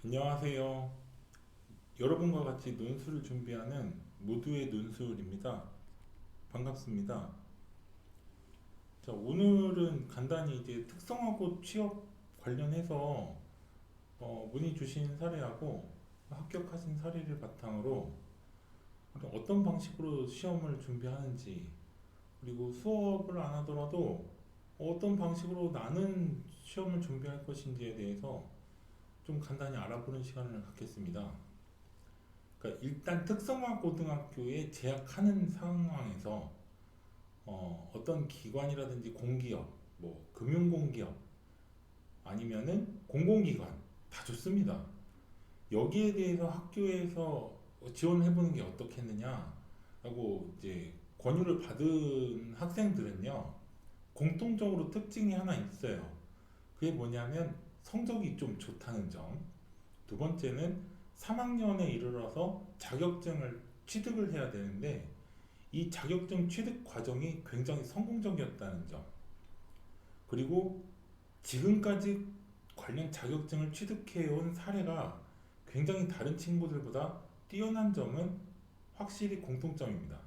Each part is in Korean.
안녕하세요. 여러분과 같이 논술을 준비하는 모두의 논술입니다. 반갑습니다. 자, 오늘은 간단히 이제 특성화고 취업 관련해서 문의 주신 사례하고 합격하신 사례를 바탕으로 어떤 방식으로 시험을 준비하는지, 그리고 수업을 안 하더라도 어떤 방식으로 나는 시험을 준비할 것인지에 대해서 좀 간단히 알아보는 시간을 갖겠습니다. 그러니까 일단 특성화 고등학교에 재학하는 상황에서 어떤 기관이라든지 공기업, 뭐 금융공기업 아니면은 공공기관 다 좋습니다. 여기에 대해서 학교에서 지원해보는 게 어떻겠느냐라고 이제 권유를 받은 학생들은요, 공통적으로 특징이 하나 있어요. 그게 뭐냐면 성적이 좀 좋다는 점. 두 번째는 3학년에 이르러서 자격증을 취득을 해야 되는데 이 자격증 취득 과정이 굉장히 성공적이었다는 점. 그리고 지금까지 관련 자격증을 취득해온 사례가 굉장히 다른 친구들보다 뛰어난 점은 확실히 공통점입니다.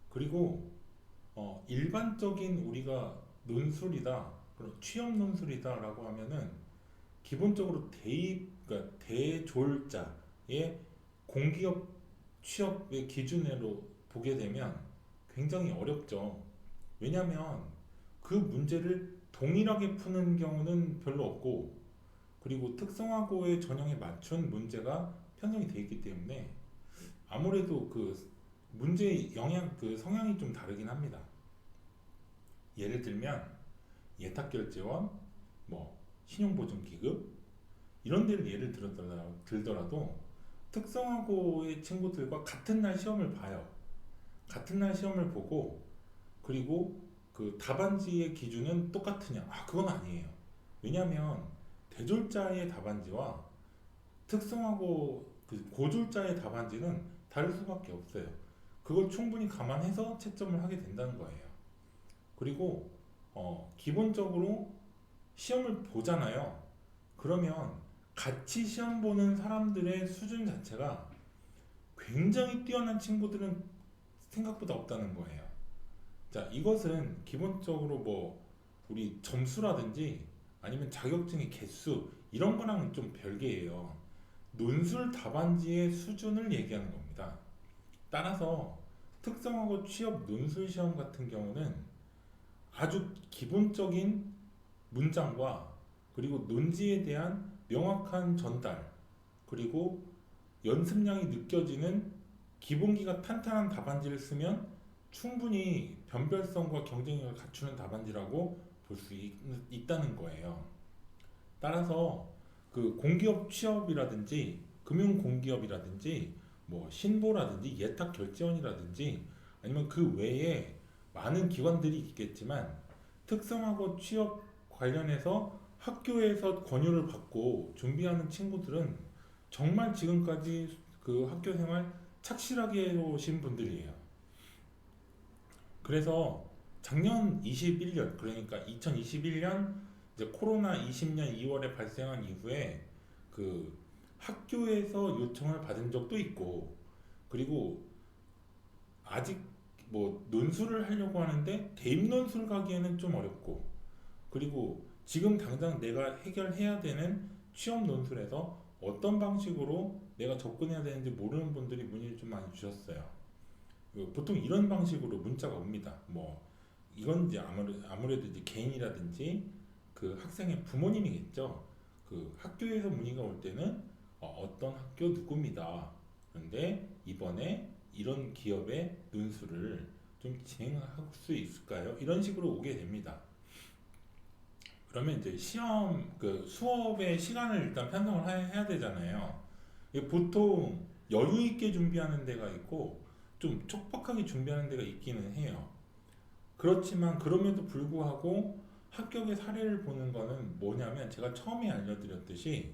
그리고 일반적인 우리가 논술이다, 그런 취업 논술이다라고 하면은 기본적으로 그러니까 대졸자의 공기업 취업의 기준으로 보게 되면 굉장히 어렵죠. 왜냐하면 그 문제를 동일하게 푸는 경우는 별로 없고, 그리고 특성화고의 전형에 맞춘 문제가 편성이 되어 있기 때문에 아무래도 그 문제의 그 성향이 좀 다르긴 합니다. 예를 들면 예탁결제원, 뭐 신용보증기금 이런 데를 예를 들더라도 특성화고의 친구들과 같은 날 시험을 봐요. 같은 날 시험을 보고, 그리고 그 답안지의 기준은 똑같으냐? 그건 아니에요. 왜냐하면 대졸자의 답안지와 특성화고 그 고졸자의 답안지는 다를 수밖에 없어요. 그걸 충분히 감안해서 채점을 하게 된다는 거예요. 그리고 기본적으로 시험을 보잖아요. 그러면 같이 시험 보는 사람들의 수준 자체가 굉장히 뛰어난 친구들은 생각보다 없다는 거예요. 자, 이것은 기본적으로 뭐 우리 점수라든지 아니면 자격증의 개수 이런 거랑은 좀 별개예요. 논술 답안지의 수준을 얘기하는 겁니다. 따라서 특성화고 취업 논술 시험 같은 경우는 아주 기본적인 문장과 그리고 논지에 대한 명확한 전달, 그리고 연습량이 느껴지는 기본기가 탄탄한 답안지를 쓰면 충분히 변별성과 경쟁력을 갖추는 답안지라고 볼 수 있다는 거예요. 따라서 그 공기업 취업이라든지 금융공기업이라든지 뭐 신보라든지 예탁결제원이라든지 아니면 그 외에 많은 기관들이 있겠지만 특성화고 취업 관련해서 학교에서 권유를 받고 준비하는 친구들은 정말 지금까지 그 학교 생활 착실하게 해오신 분들이에요. 그래서 작년 21년, 그러니까 2021년 이제 코로나 20년 2월에 발생한 이후에 그 학교에서 요청을 받은 적도 있고, 그리고 아직 뭐 논술을 하려고 하는데 대입 논술 가기에는 좀 어렵고, 그리고 지금 당장 내가 해결해야 되는 취업 논술에서 어떤 방식으로 내가 접근해야 되는지 모르는 분들이 문의를 좀 많이 주셨어요. 보통 이런 방식으로 문자가 옵니다. 뭐 이건 이제 아무래도 이제 개인이라든지 그 학생의 부모님이겠죠. 그 학교에서 문의가 올 때는 어떤 학교 누구입니다. 그런데 이번에 이런 기업의 논술을 좀 진행할 수 있을까요? 이런 식으로 오게 됩니다. 그러면 이제 시험 그 수업의 시간을 일단 편성을 해야 되잖아요. 이게 보통 여유 있게 준비하는 데가 있고 좀 촉박하게 준비하는 데가 있기는 해요. 그렇지만 그럼에도 불구하고 합격의 사례를 보는 거는 뭐냐면 제가 처음에 알려드렸듯이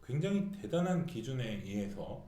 굉장히 대단한 기준에 의해서